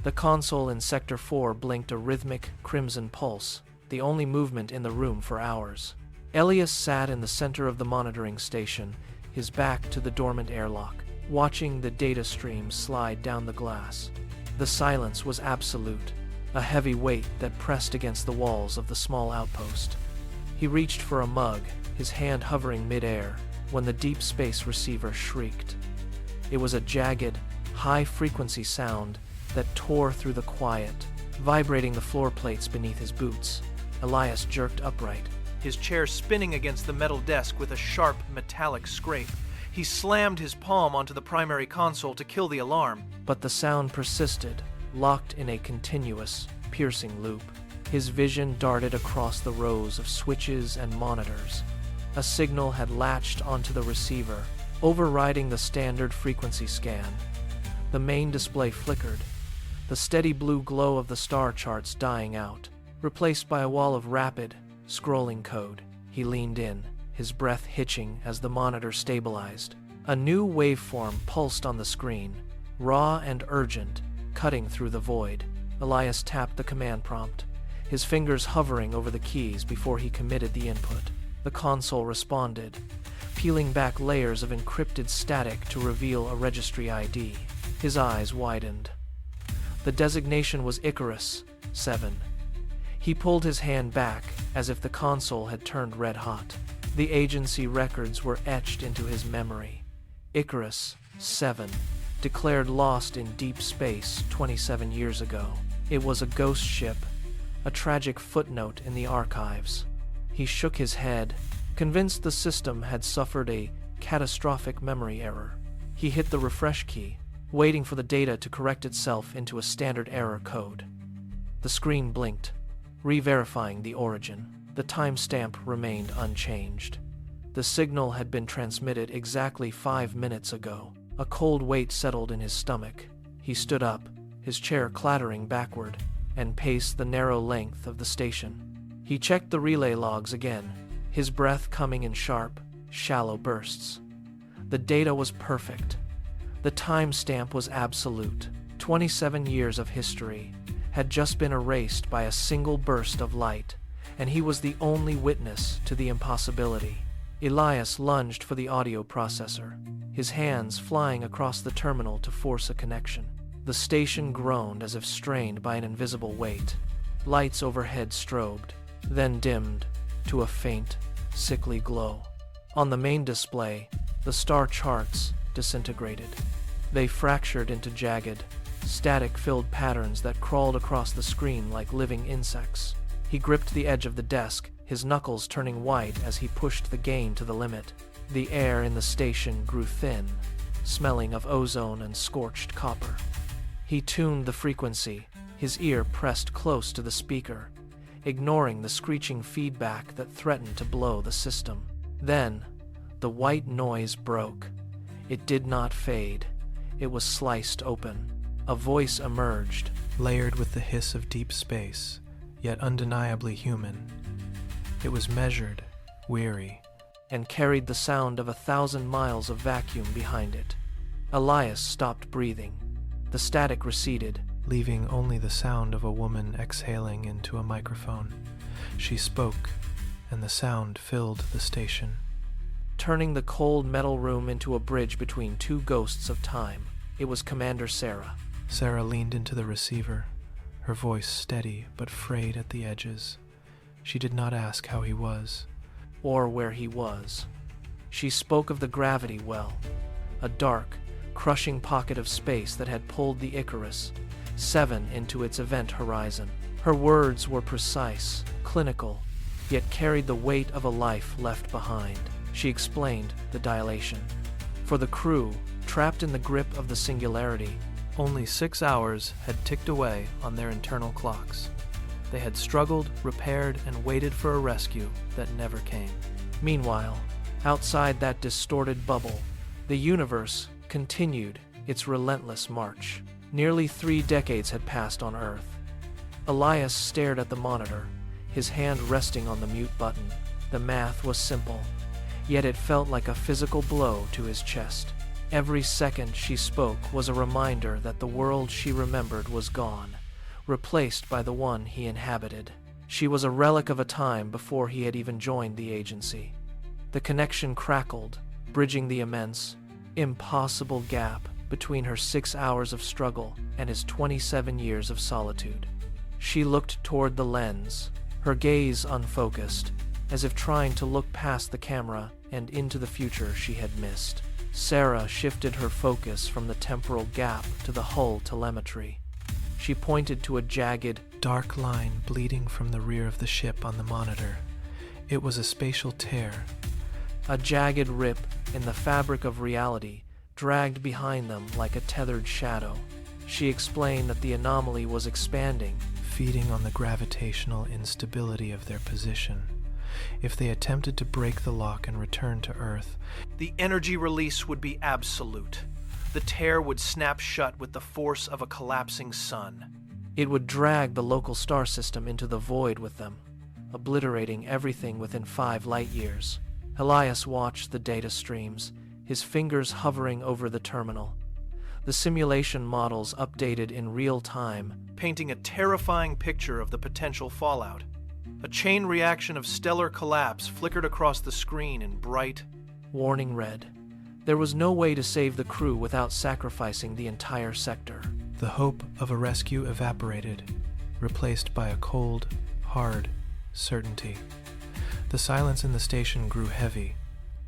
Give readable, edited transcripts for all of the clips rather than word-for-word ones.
The console in Sector 4 blinked a rhythmic, crimson pulse, the only movement in the room for hours. Elias sat in the center of the monitoring station, his back to the dormant airlock, watching the data stream slide down the glass. The silence was absolute, a heavy weight that pressed against the walls of the small outpost. He reached for a mug, his hand hovering mid-air, when the deep space receiver shrieked. It was a jagged, high-frequency sound that tore through the quiet, vibrating the floor plates beneath his boots. Elias jerked upright, his chair spinning against the metal desk with a sharp, metallic scrape. He slammed his palm onto the primary console to kill the alarm, but the sound persisted, locked in a continuous, piercing loop. His vision darted across the rows of switches and monitors. A signal had latched onto the receiver, overriding the standard frequency scan. The main display flickered, the steady blue glow of the star charts dying out, replaced by a wall of rapid, scrolling code. He leaned in, his breath hitching as the monitor stabilized. A new waveform pulsed on the screen, raw and urgent, cutting through the void. Elias tapped the command prompt, his fingers hovering over the keys before he committed the input. The console responded, peeling back layers of encrypted static to reveal a registry ID. His eyes widened. The designation was Icarus 7. He pulled his hand back as if the console had turned red hot. The agency records were etched into his memory. Icarus 7, declared lost in deep space 27 years ago. It was a ghost ship, a tragic footnote in the archives. He shook his head, convinced the system had suffered a catastrophic memory error. He hit the refresh key, waiting for the data to correct itself into a standard error code. The screen blinked, re-verifying the origin. The timestamp remained unchanged. The signal had been transmitted exactly 5 minutes ago. A cold weight settled in his stomach. He stood up, his chair clattering backward, and paced the narrow length of the station. He checked the relay logs again, his breath coming in sharp, shallow bursts. The data was perfect. The timestamp was absolute. 27 years of history had just been erased by a single burst of light, and he was the only witness to the impossibility. Elias lunged for the audio processor, his hands flying across the terminal to force a connection. The station groaned as if strained by an invisible weight. Lights overhead strobed, then dimmed to a faint, sickly glow. On the main display, the star charts disintegrated. They fractured into jagged, static-filled patterns that crawled across the screen like living insects. He gripped the edge of the desk, his knuckles turning white as he pushed the gain to the limit. The air in the station grew thin, smelling of ozone and scorched copper. He tuned the frequency, his ear pressed close to the speaker, ignoring the screeching feedback that threatened to blow the system. Then, the white noise broke. It did not fade. It was sliced open. A voice emerged, layered with the hiss of deep space, yet undeniably human. It was measured, weary, and carried the sound of 1,000 miles of vacuum behind it. Elias stopped breathing. The static receded, leaving only the sound of a woman exhaling into a microphone. She spoke, and the sound filled the station, turning the cold metal room into a bridge between two ghosts of time. It was Commander Sarah. Sarah leaned into the receiver, her voice steady but frayed at the edges. She did not ask how he was, or where he was. She spoke of the gravity well, a dark, crushing pocket of space that had pulled the Icarus 7 into its event horizon. Her words were precise, clinical, yet carried the weight of a life left behind. She explained the dilation. For the crew, trapped in the grip of the singularity, only 6 hours had ticked away on their internal clocks. They had struggled, repaired, and waited for a rescue that never came. Meanwhile, outside that distorted bubble, the universe continued its relentless march. Nearly 3 decades had passed on Earth. Elias stared at the monitor, his hand resting on the mute button. The math was simple, yet it felt like a physical blow to his chest. Every second she spoke was a reminder that the world she remembered was gone, replaced by the one he inhabited. She was a relic of a time before he had even joined the agency. The connection crackled, bridging the immense, impossible gap between her 6 hours of struggle and his 27 years of solitude. She looked toward the lens, her gaze unfocused, as if trying to look past the camera and into the future she had missed. Sarah shifted her focus from the temporal gap to the hull telemetry. She pointed to a jagged, dark line bleeding from the rear of the ship on the monitor. It was a spatial tear. A jagged rip in the fabric of reality dragged behind them like a tethered shadow. She explained that the anomaly was expanding, feeding on the gravitational instability of their position. If they attempted to break the lock and return to Earth, the energy release would be absolute. The tear would snap shut with the force of a collapsing sun. It would drag the local star system into the void with them, obliterating everything within 5 light years. Elias watched the data streams, his fingers hovering over the terminal. The simulation models updated in real time, painting a terrifying picture of the potential fallout. A chain reaction of stellar collapse flickered across the screen in bright, warning red. There was no way to save the crew without sacrificing the entire sector. The hope of a rescue evaporated, replaced by a cold, hard certainty. The silence in the station grew heavy.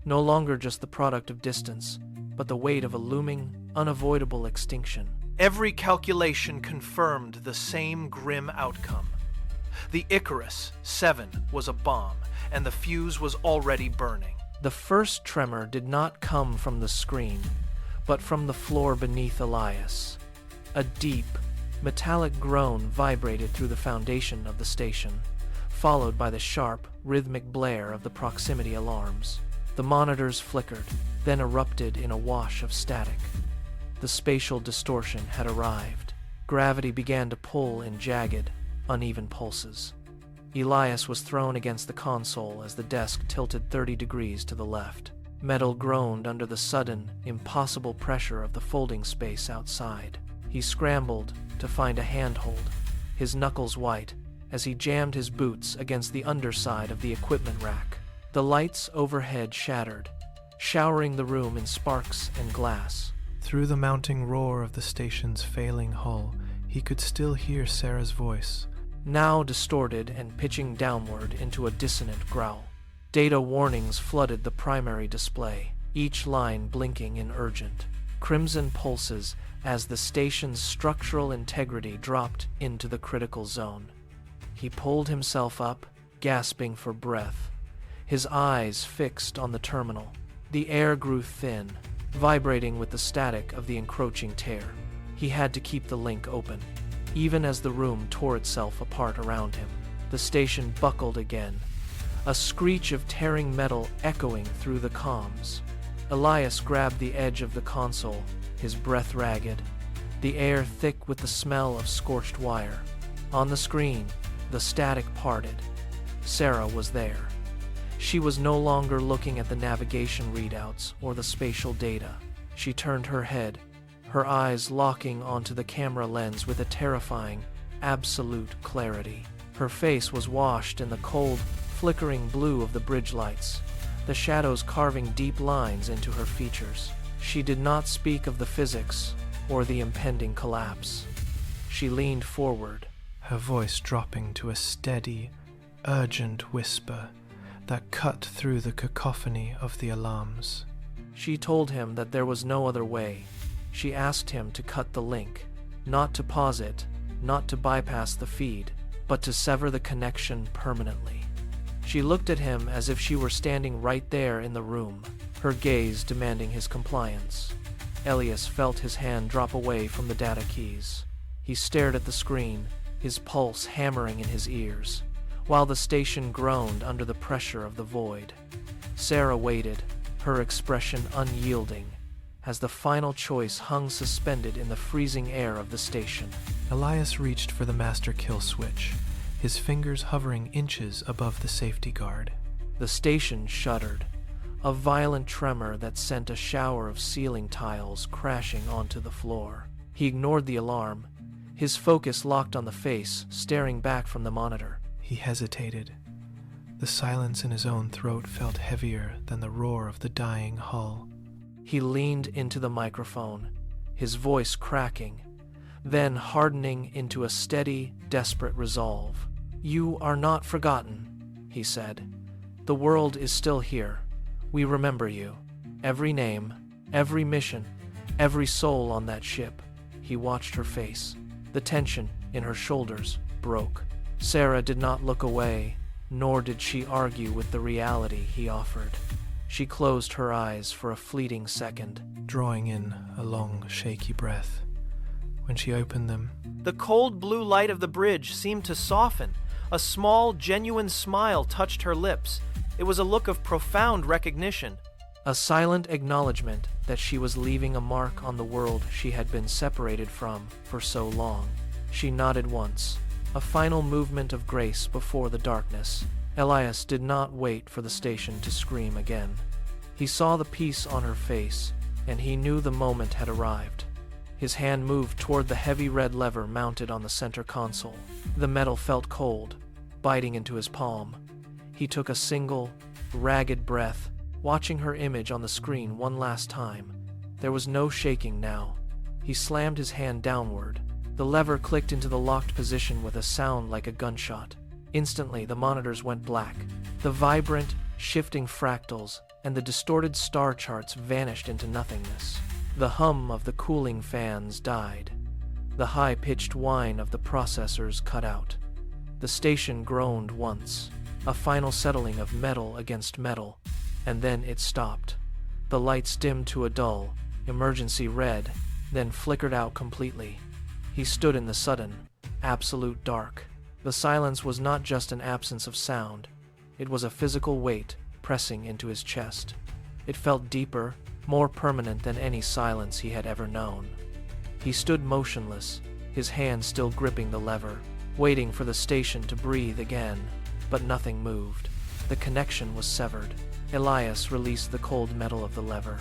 No longer just the product of distance, but the weight of a looming, unavoidable extinction. Every calculation confirmed the same grim outcome. The Icarus 7 was a bomb, and the fuse was already burning. The first tremor did not come from the screen, but from the floor beneath Elias. A deep, metallic groan vibrated through the foundation of the station, followed by the sharp, rhythmic blare of the proximity alarms. The monitors flickered, then erupted in a wash of static. The spatial distortion had arrived. Gravity began to pull in jagged, uneven pulses. Elias was thrown against the console as the desk tilted 30 degrees to the left. Metal groaned under the sudden, impossible pressure of the folding space outside. He scrambled to find a handhold, his knuckles white, as he jammed his boots against the underside of the equipment rack. The lights overhead shattered, showering the room in sparks and glass. Through the mounting roar of the station's failing hull, he could still hear Sarah's voice, now distorted and pitching downward into a dissonant growl. Data warnings flooded the primary display, each line blinking in urgent, crimson pulses as the station's structural integrity dropped into the critical zone. He pulled himself up, gasping for breath, his eyes fixed on the terminal. The air grew thin, vibrating with the static of the encroaching tear. He had to keep the link open. Even as the room tore itself apart around him, the station buckled again, a screech of tearing metal echoing through the comms. Elias grabbed the edge of the console, his breath ragged, the air thick with the smell of scorched wire. On the screen, the static parted. Sarah was there. She was no longer looking at the navigation readouts or the spatial data. She turned her head, her eyes locking onto the camera lens with a terrifying, absolute clarity. Her face was washed in the cold, flickering blue of the bridge lights, the shadows carving deep lines into her features. She did not speak of the physics or the impending collapse. She leaned forward, her voice dropping to a steady, urgent whisper that cut through the cacophony of the alarms. She told him that there was no other way. She asked him to cut the link, not to pause it, not to bypass the feed, but to sever the connection permanently. She looked at him as if she were standing right there in the room, her gaze demanding his compliance. Elias felt his hand drop away from the data keys. He stared at the screen, his pulse hammering in his ears, while the station groaned under the pressure of the void. Sarah waited, her expression unyielding, as the final choice hung suspended in the freezing air of the station. Elias reached for the master kill switch, his fingers hovering inches above the safety guard. The station shuddered, a violent tremor that sent a shower of ceiling tiles crashing onto the floor. He ignored the alarm, his focus locked on the face, staring back from the monitor. He hesitated. The silence in his own throat felt heavier than the roar of the dying hull. He leaned into the microphone, his voice cracking, then hardening into a steady, desperate resolve. "You are not forgotten," he said. "The world is still here. We remember you. Every name, every mission, every soul on that ship." He watched her face. The tension in her shoulders broke. Sarah did not look away, nor did she argue with the reality he offered. She closed her eyes for a fleeting second, drawing in a long, shaky breath. When she opened them, the cold blue light of the bridge seemed to soften. A small, genuine smile touched her lips. It was a look of profound recognition. A silent acknowledgement that she was leaving a mark on the world she had been separated from for so long. She nodded once, a final movement of grace before the darkness. Elias did not wait for the station to scream again. He saw the peace on her face, and he knew the moment had arrived. His hand moved toward the heavy red lever mounted on the center console. The metal felt cold, biting into his palm. He took a single, ragged breath, watching her image on the screen one last time. There was no shaking now. He slammed his hand downward. The lever clicked into the locked position with a sound like a gunshot. Instantly, the monitors went black. The vibrant, shifting fractals and the distorted star charts vanished into nothingness. The hum of the cooling fans died. The high-pitched whine of the processors cut out. The station groaned once, a final settling of metal against metal, and then it stopped. The lights dimmed to a dull, emergency red, then flickered out completely. He stood in the sudden, absolute dark. The silence was not just an absence of sound. It was a physical weight pressing into his chest. It felt deeper, more permanent than any silence he had ever known. He stood motionless, his hand still gripping the lever, waiting for the station to breathe again, but nothing moved. The connection was severed. Elias released the cold metal of the lever.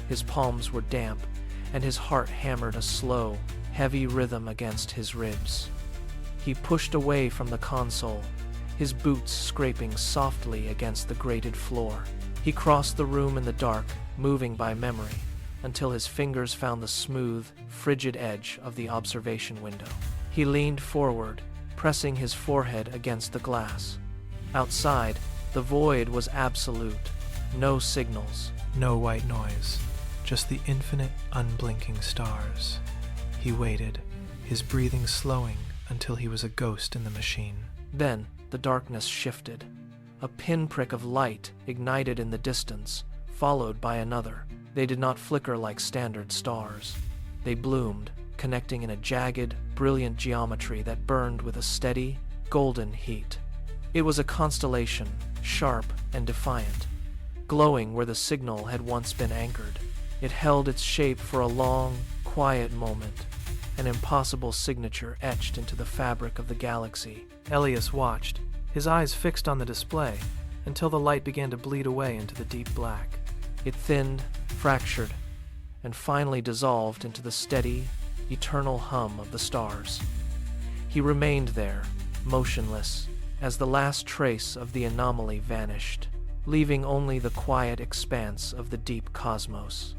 His palms were damp, and his heart hammered a slow, heavy rhythm against his ribs. He pushed away from the console, his boots scraping softly against the grated floor. He crossed the room in the dark, moving by memory, until his fingers found the smooth, frigid edge of the observation window. He leaned forward, pressing his forehead against the glass. Outside, the void was absolute. No signals. No white noise, just the infinite, unblinking stars. He waited, his breathing slowing until he was a ghost in the machine. Then, the darkness shifted. A pinprick of light ignited in the distance, followed by another. They did not flicker like standard stars. They bloomed, connecting in a jagged, brilliant geometry that burned with a steady, golden heat. It was a constellation, sharp and defiant, glowing where the signal had once been anchored. It held its shape for a long, quiet moment, an impossible signature etched into the fabric of the galaxy. Elias watched, his eyes fixed on the display, until the light began to bleed away into the deep black. It thinned, fractured, and finally dissolved into the steady, eternal hum of the stars. He remained there, motionless, as the last trace of the anomaly vanished, leaving only the quiet expanse of the deep cosmos.